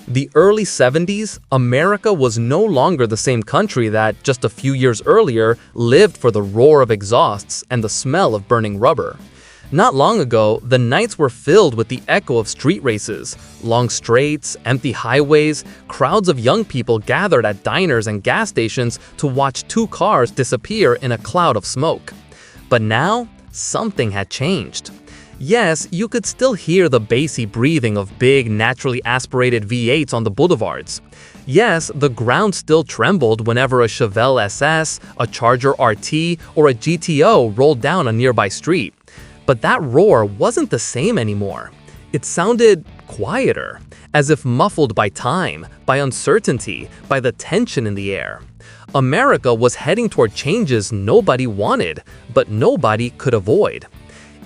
The early 70s, America was no longer the same country that, just a few years earlier, lived for the roar of exhausts and the smell of burning rubber. Not long ago, the nights were filled with the echo of street races, long straights, empty highways, crowds of young people gathered at diners and gas stations to watch two cars disappear in a cloud of smoke. But now, something had changed. Yes, you could still hear the bassy breathing of big, naturally aspirated V8s on the boulevards. Yes, the ground still trembled whenever a Chevelle SS, a Charger RT, or a GTO rolled down a nearby street. But that roar wasn't the same anymore. It sounded quieter, as if muffled by time, by uncertainty, by the tension in the air. America was heading toward changes nobody wanted, but nobody could avoid.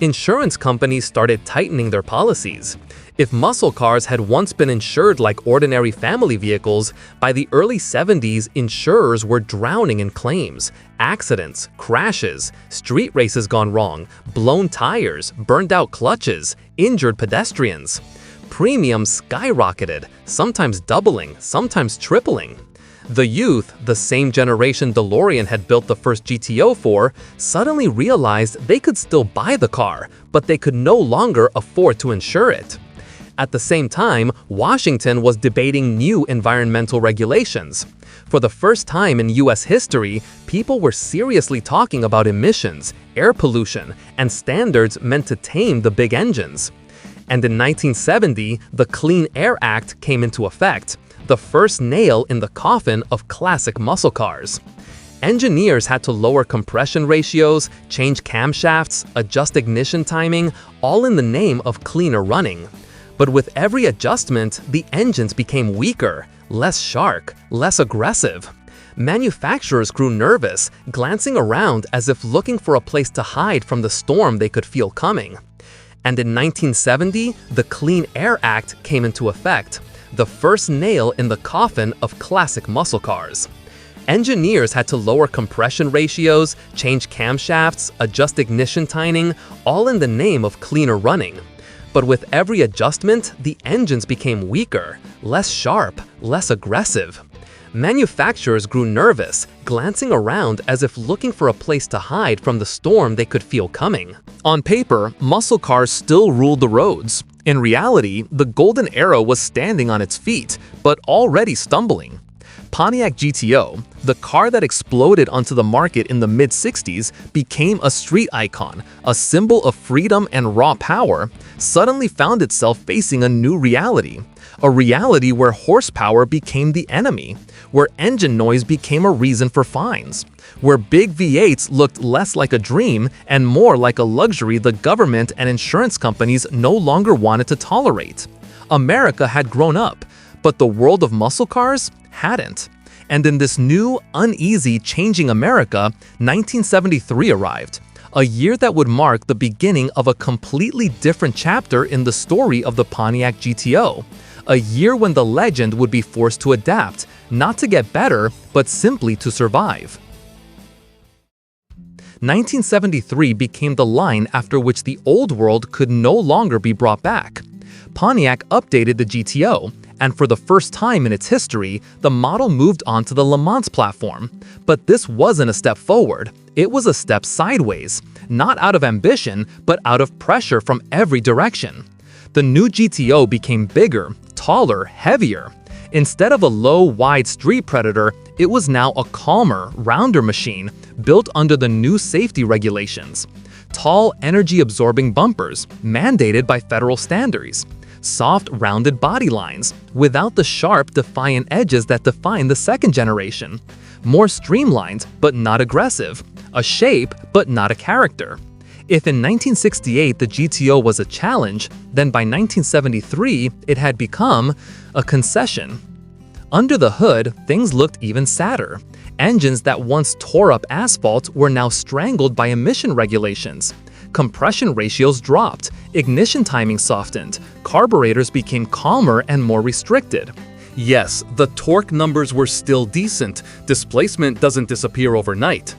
Insurance companies started tightening their policies. If muscle cars had once been insured like ordinary family vehicles, by the early 70s, insurers were drowning in claims, accidents, crashes, street races gone wrong, blown tires, burned-out clutches, injured pedestrians. Premiums skyrocketed, sometimes doubling, sometimes tripling. The youth, the same generation DeLorean had built the first GTO for, suddenly realized they could still buy the car, but they could no longer afford to insure it. At the same time, Washington was debating new environmental regulations. For the first time in U.S. history, people were seriously talking about emissions, air pollution, and standards meant to tame the big engines. And in 1970, the Clean Air Act came into effect, the first nail in the coffin of classic muscle cars. Engineers had to lower compression ratios, change camshafts, adjust ignition timing, all in the name of cleaner running. But with every adjustment, the engines became weaker, less sharp, less aggressive. Manufacturers grew nervous, glancing around as if looking for a place to hide from the storm they could feel coming. And in 1970, the Clean Air Act came into effect, the first nail in the coffin of classic muscle cars. Engineers had to lower compression ratios, change camshafts, adjust ignition timing, all in the name of cleaner running. But with every adjustment, the engines became weaker, less sharp, less aggressive. Manufacturers grew nervous, glancing around as if looking for a place to hide from the storm they could feel coming. On paper, muscle cars still ruled the roads. In reality, the golden era was standing on its feet, but already stumbling. Pontiac GTO, the car that exploded onto the market in the mid-60s, became a street icon, a symbol of freedom and raw power, suddenly found itself facing a new reality. A reality where horsepower became the enemy, where engine noise became a reason for fines, where big V8s looked less like a dream and more like a luxury the government and insurance companies no longer wanted to tolerate. America had grown up, but the world of muscle cars hadn't. And in this new, uneasy, changing America, 1973 arrived, a year that would mark the beginning of a completely different chapter in the story of the Pontiac GTO. A year when the legend would be forced to adapt, not to get better, but simply to survive. 1973 became the line after which the old world could no longer be brought back. Pontiac updated the GTO, and for the first time in its history, the model moved onto the Le Mans platform. But this wasn't a step forward, it was a step sideways, not out of ambition, but out of pressure from every direction. The new GTO became bigger, taller, heavier. Instead of a low, wide street predator, it was now a calmer, rounder machine built under the new safety regulations. Tall, energy-absorbing bumpers, mandated by federal standards. Soft, rounded body lines, without the sharp, defiant edges that define the second generation. More streamlined, but not aggressive. A shape, but not a character. If in 1968 the GTO was a challenge, then by 1973 it had become a concession. Under the hood, things looked even sadder. Engines that once tore up asphalt were now strangled by emission regulations. Compression ratios dropped, ignition timing softened, carburetors became calmer and more restricted. Yes, the torque numbers were still decent, displacement doesn't disappear overnight.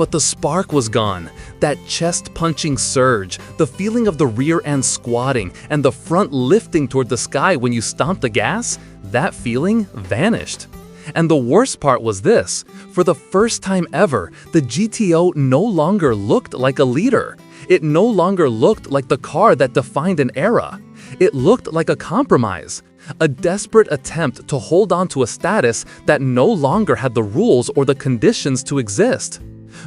But the spark was gone. That chest-punching surge, the feeling of the rear end squatting, and the front lifting toward the sky when you stomped the gas, that feeling vanished. And the worst part was this: for the first time ever, the GTO no longer looked like a leader. It no longer looked like the car that defined an era. It looked like a compromise, a desperate attempt to hold on to a status that no longer had the rules or the conditions to exist.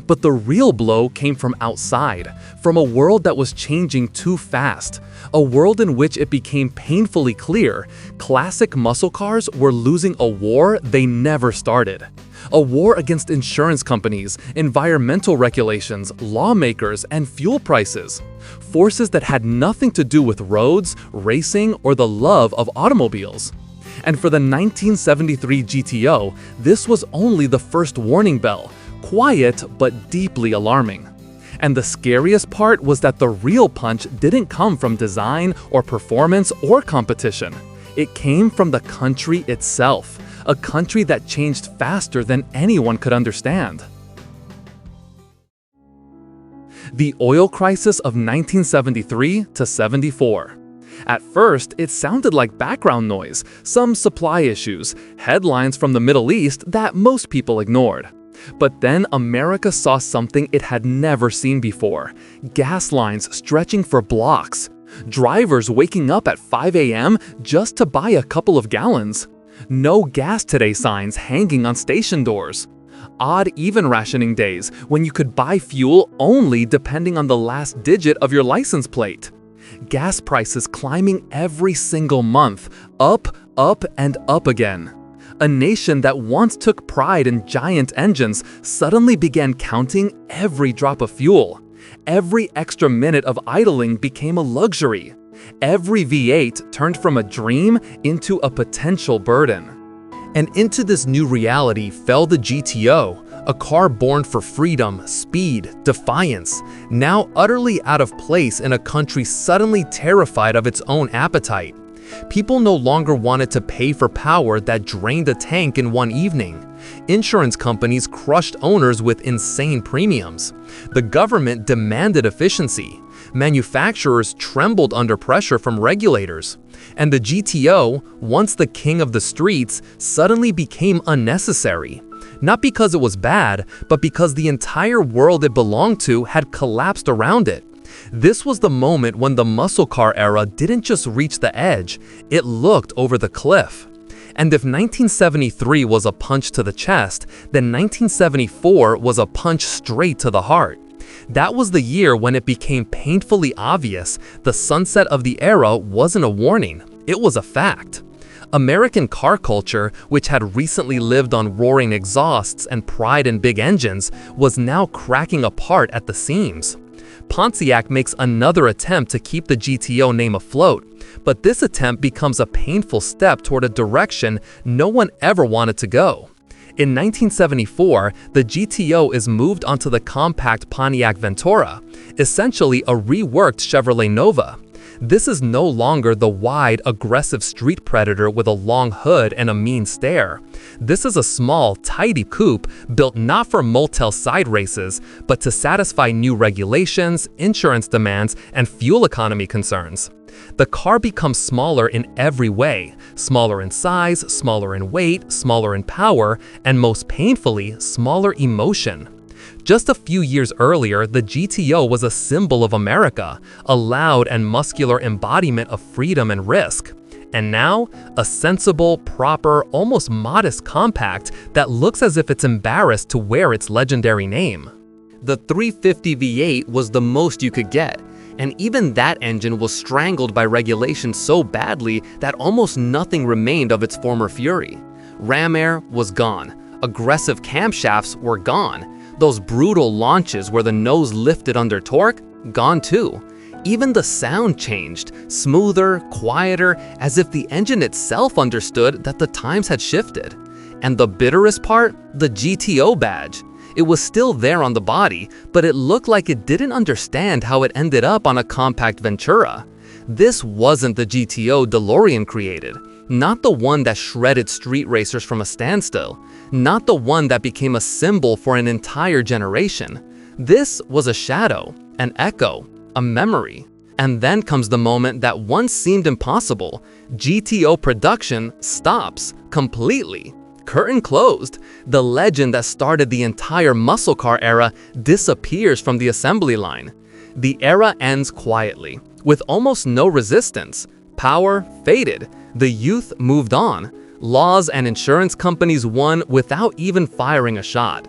But the real blow came from outside, from a world that was changing too fast, a world in which it became painfully clear classic muscle cars were losing a war they never started. A war against insurance companies, environmental regulations, lawmakers, and fuel prices. Forces that had nothing to do with roads, racing, or the love of automobiles. And for the 1973 GTO, this was only the first warning bell, quiet but deeply alarming. And the scariest part was that the real punch didn't come from design or performance or competition. It came from the country itself, a country that changed faster than anyone could understand. The oil crisis of 1973 to 74. At first, it sounded like background noise, some supply issues, headlines from the Middle East that most people ignored. But then America saw something it had never seen before: gas lines stretching for blocks, drivers waking up at 5 a.m. just to buy a couple of gallons, no gas today signs hanging on station doors, odd even rationing days when you could buy fuel only depending on the last digit of your license plate, gas prices climbing every single month, up, and up again. A nation that once took pride in giant engines suddenly began counting every drop of fuel. Every extra minute of idling became a luxury. Every V8 turned from a dream into a potential burden. And into this new reality fell the GTO, a car born for freedom, speed, defiance, now utterly out of place in a country suddenly terrified of its own appetite. People no longer wanted to pay for power that drained a tank in one evening. Insurance companies crushed owners with insane premiums. The government demanded efficiency. Manufacturers trembled under pressure from regulators. And the GTO, once the king of the streets, suddenly became unnecessary. Not because it was bad, but because the entire world it belonged to had collapsed around it. This was the moment when the muscle car era didn't just reach the edge, it looked over the cliff. And if 1973 was a punch to the chest, then 1974 was a punch straight to the heart. That was the year when it became painfully obvious the sunset of the era wasn't a warning, it was a fact. American car culture, which had recently lived on roaring exhausts and pride in big engines, was now cracking apart at the seams. Pontiac makes another attempt to keep the GTO name afloat, but this attempt becomes a painful step toward a direction no one ever wanted to go. In 1974, the GTO is moved onto the compact Pontiac Ventura, essentially a reworked Chevrolet Nova. This is no longer the wide, aggressive street predator with a long hood and a mean stare. This is a small, tidy coupe built not for motel side races, but to satisfy new regulations, insurance demands, and fuel economy concerns. The car becomes smaller in every way, smaller in size, smaller in weight, smaller in power, and most painfully, smaller emotion. Just a few years earlier, the GTO was a symbol of America, a loud and muscular embodiment of freedom and risk. And now, a sensible, proper, almost modest compact that looks as if it's embarrassed to wear its legendary name. The 350 V8 was the most you could get, and even that engine was strangled by regulations so badly that almost nothing remained of its former fury. Ram air was gone, aggressive camshafts were gone, those brutal launches where the nose lifted under torque, gone too. Even the sound changed, smoother, quieter, as if the engine itself understood that the times had shifted. And the bitterest part, the GTO badge. It was still there on the body, but it looked like it didn't understand how it ended up on a compact Ventura. This wasn't the GTO DeLorean created. Not the one that shredded street racers from a standstill. Not the one that became a symbol for an entire generation. This was a shadow, an echo, a memory. And then comes the moment that once seemed impossible. GTO production stops completely. Curtain closed. The legend that started the entire muscle car era disappears from the assembly line. The era ends quietly, with almost no resistance. Power faded. The youth moved on. Laws and insurance companies won without even firing a shot.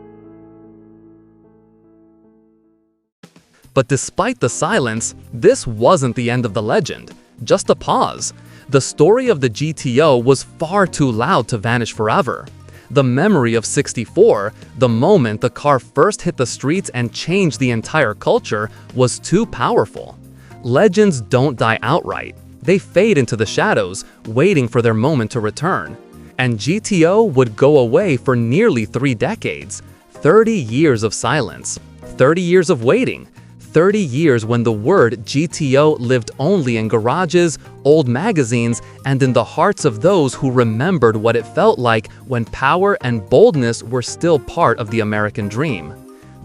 But despite the silence, this wasn't the end of the legend, just a pause. The story of the GTO was far too loud to vanish forever. The memory of '64, the moment the car first hit the streets and changed the entire culture, was too powerful. Legends don't die outright. They fade into the shadows, waiting for their moment to return. And GTO would go away for nearly 3 decades. 30 years of silence. 30 years of waiting. 30 years when the word GTO lived only in garages, old magazines, and in the hearts of those who remembered what it felt like when power and boldness were still part of the American dream.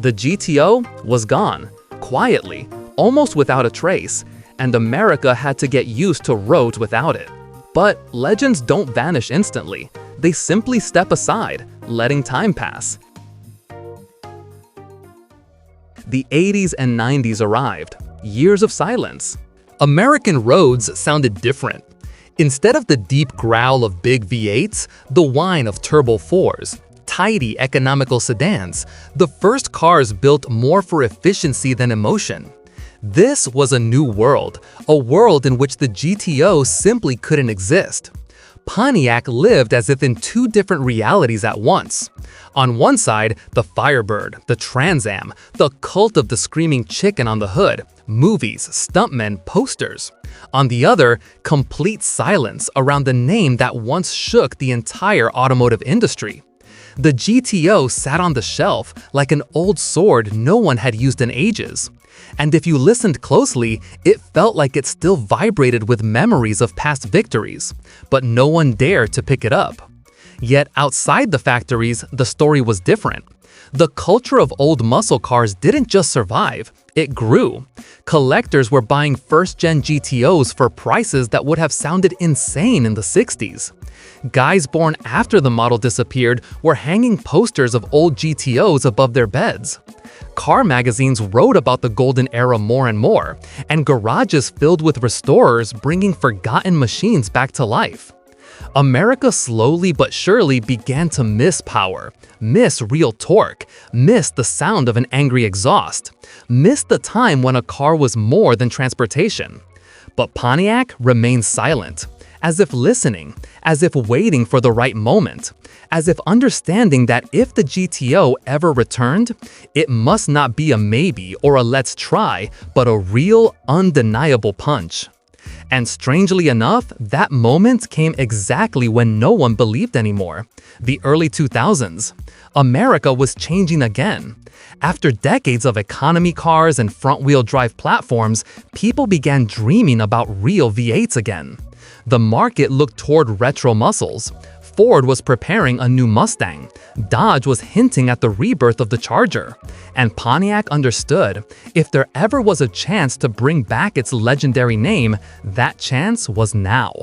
The GTO was gone, quietly, almost without a trace, and America had to get used to roads without it. But legends don't vanish instantly. They simply step aside, letting time pass. The 80s and 90s arrived, years of silence. American roads sounded different. Instead of the deep growl of big V8s, the whine of turbo 4s, tidy economical sedans, the first cars built more for efficiency than emotion. This was a new world, a world in which the GTO simply couldn't exist. Pontiac lived as if in 2 different realities at once. On one side, the Firebird, the Trans Am, the cult of the screaming chicken on the hood, movies, stuntmen, posters. On the other, complete silence around the name that once shook the entire automotive industry. The GTO sat on the shelf like an old sword no one had used in ages. And if you listened closely, it felt like it still vibrated with memories of past victories, but no one dared to pick it up. Yet outside the factories, the story was different. The culture of old muscle cars didn't just survive, it grew. Collectors were buying first-gen GTOs for prices that would have sounded insane in the 60s. Guys born after the model disappeared were hanging posters of old GTOs above their beds. Car magazines wrote about the golden era more and more, and garages filled with restorers bringing forgotten machines back to life. America slowly but surely began to miss power, miss real torque, miss the sound of an angry exhaust, miss the time when a car was more than transportation. But Pontiac remained silent, as if listening, as if waiting for the right moment, as if understanding that if the GTO ever returned, it must not be a maybe or a let's try, but a real, undeniable punch. And strangely enough, that moment came exactly when no one believed anymore. The early 2000s. America was changing again. After decades of economy cars and front-wheel drive platforms, people began dreaming about real V8s again. The market looked toward retro muscles. Ford was preparing a new Mustang. Dodge was hinting at the rebirth of the Charger. And Pontiac understood, if there ever was a chance to bring back its legendary name, that chance was now.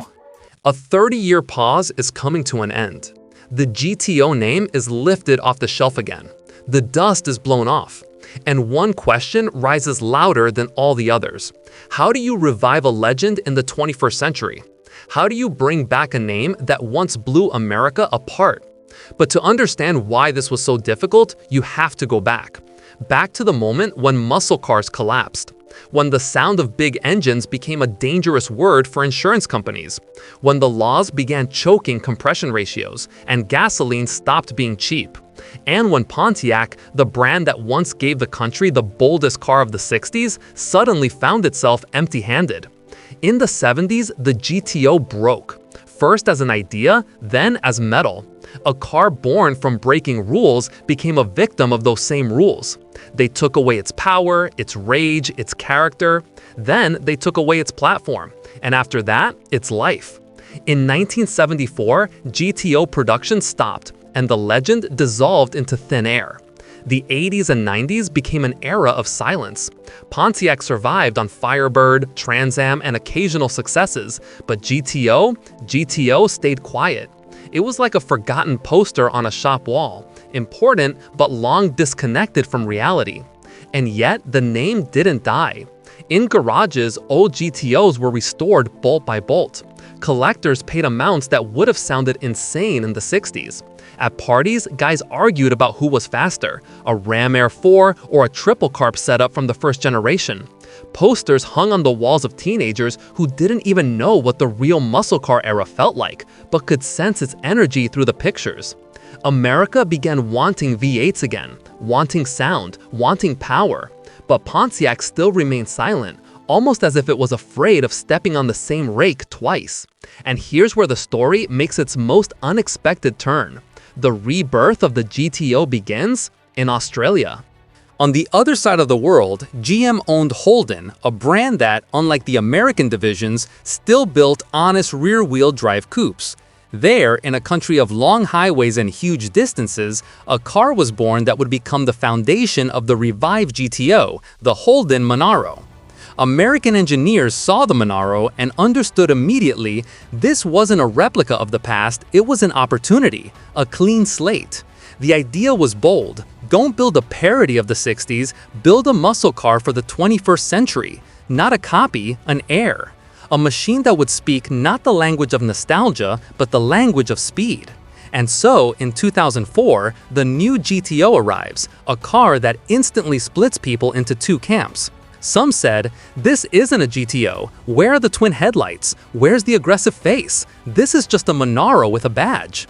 A 30-year pause is coming to an end. The GTO name is lifted off the shelf again. The dust is blown off. And one question rises louder than all the others. How do you revive a legend in the 21st century? How do you bring back a name that once blew America apart? But to understand why this was so difficult, you have to go back. Back to the moment when muscle cars collapsed. When the sound of big engines became a dangerous word for insurance companies. When the laws began choking compression ratios and gasoline stopped being cheap. And when Pontiac, the brand that once gave the country the boldest car of the 60s, suddenly found itself empty-handed. In the 70s, the GTO broke, first as an idea, then as metal. A car born from breaking rules became a victim of those same rules. They took away its power, its rage, its character. Then they took away its platform, and after that, its life. In 1974, GTO production stopped, and the legend dissolved into thin air. The 80s and 90s became an era of silence. Pontiac survived on Firebird, Trans Am, and occasional successes, but GTO stayed quiet. It was like a forgotten poster on a shop wall, important but long disconnected from reality. And yet, the name didn't die. In garages, old GTOs were restored bolt by bolt. Collectors paid amounts that would have sounded insane in the 60s. At parties, guys argued about who was faster, a Ram Air 4 or a triple carb setup from the first generation. Posters hung on the walls of teenagers who didn't even know what the real muscle car era felt like, but could sense its energy through the pictures. America began wanting V8s again, wanting sound, wanting power. But Pontiac still remained silent, almost as if it was afraid of stepping on the same rake twice. And here's where the story makes its most unexpected turn. The rebirth of the GTO begins in Australia. On the other side of the world, GM owned Holden, a brand that, unlike the American divisions, still built honest rear-wheel drive coupes. There, in a country of long highways and huge distances, a car was born that would become the foundation of the revived GTO, the Holden Monaro. American engineers saw the Monaro and understood immediately this wasn't a replica of the past, it was an opportunity, a clean slate. The idea was bold. Don't build a parody of the 60s, build a muscle car for the 21st century. Not a copy, an heir. A machine that would speak not the language of nostalgia, but the language of speed. And so, in 2004, the new GTO arrives, a car that instantly splits people into two camps. Some said, this isn't a GTO, where are the twin headlights? Where's the aggressive face? This is just a Monaro with a badge.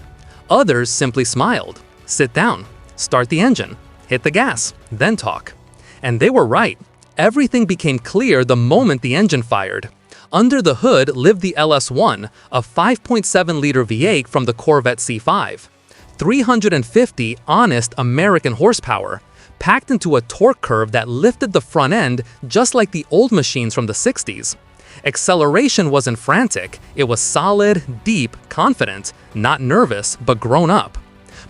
Others simply smiled. Sit down, start the engine, hit the gas, then talk. And they were right. Everything became clear the moment the engine fired. Under the hood lived the LS1, a 5.7-liter V8 from the Corvette C5. 350 honest American horsepower, packed into a torque curve that lifted the front end just like the old machines from the 60s. Acceleration wasn't frantic, it was solid, deep, confident, not nervous, but grown up.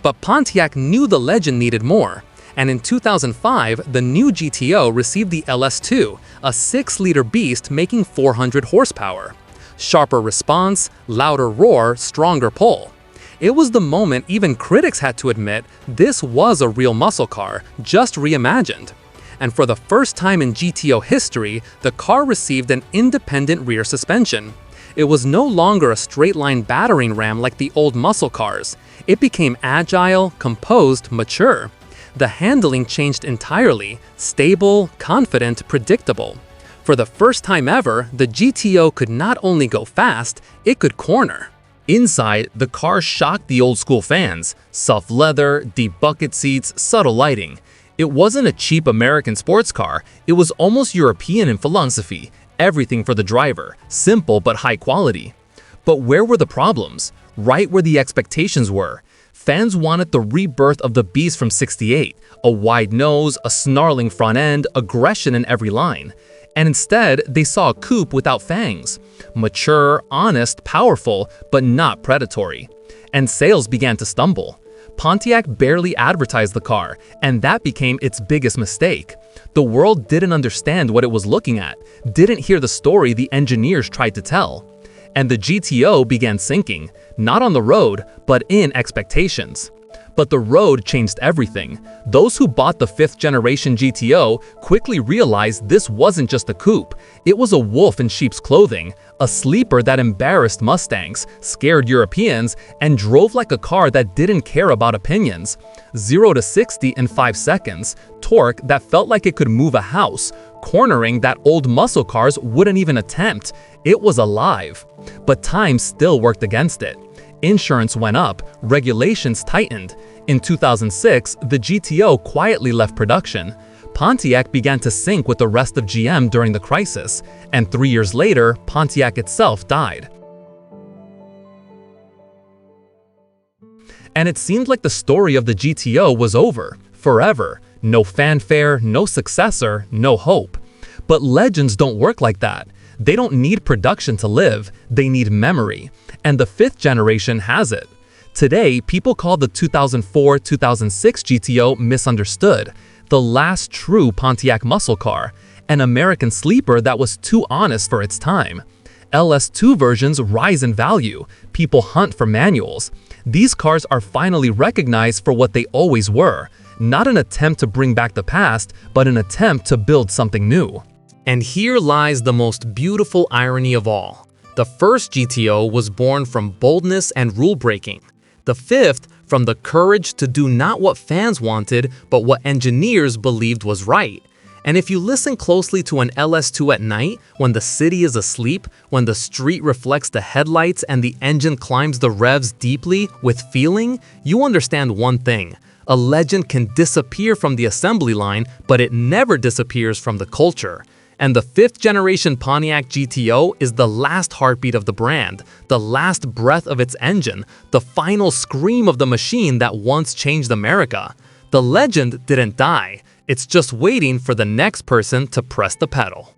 But Pontiac knew the legend needed more, and in 2005, the new GTO received the LS2, a 6-liter beast making 400 horsepower. Sharper response, louder roar, stronger pull. It was the moment even critics had to admit this was a real muscle car, just reimagined. And for the first time in GTO history, the car received an independent rear suspension. It was no longer a straight-line battering ram like the old muscle cars. It became agile, composed, mature. The handling changed entirely, stable, confident, predictable. For the first time ever, the GTO could not only go fast, it could corner. Inside, the car shocked the old-school fans. Soft leather, deep bucket seats, subtle lighting. It wasn't a cheap American sports car, it was almost European in philosophy. Everything for the driver, simple but high quality. But where were the problems? Right where the expectations were. Fans wanted the rebirth of the beast from '68, a wide nose, a snarling front end, aggression in every line. And instead, they saw a coupe without fangs. Mature, honest, powerful, but not predatory. And sales began to stumble. Pontiac barely advertised the car, and that became its biggest mistake. The world didn't understand what it was looking at, didn't hear the story the engineers tried to tell. And the GTO began sinking, not on the road, but in expectations. But the road changed everything. Those who bought the 5th generation GTO quickly realized this wasn't just a coupe. It was a wolf in sheep's clothing, a sleeper that embarrassed Mustangs, scared Europeans, and drove like a car that didn't care about opinions. 0 to 60 in 5 seconds, torque that felt like it could move a house, cornering that old muscle cars wouldn't even attempt. It was alive. But time still worked against it. Insurance went up, regulations tightened. In 2006, the GTO quietly left production. Pontiac began to sink with the rest of GM during the crisis, and 3 years later, Pontiac itself died. And it seemed like the story of the GTO was over, forever. No fanfare, no successor, no hope. But legends don't work like that. They don't need production to live, they need memory. And the fifth generation has it. Today, people call the 2004-2006 GTO misunderstood, the last true Pontiac muscle car, an American sleeper that was too honest for its time. LS2 versions rise in value. People hunt for manuals. These cars are finally recognized for what they always were, not an attempt to bring back the past, but an attempt to build something new. And here lies the most beautiful irony of all. The first GTO was born from boldness and rule-breaking. The fifth from the courage to do not what fans wanted, but what engineers believed was right. And if you listen closely to an LS2 at night, when the city is asleep, when the street reflects the headlights and the engine climbs the revs deeply with feeling, you understand one thing. A legend can disappear from the assembly line, but it never disappears from the culture. And the fifth generation Pontiac GTO is the last heartbeat of the brand, the last breath of its engine, the final scream of the machine that once changed America. The legend didn't die. It's just waiting for the next person to press the pedal.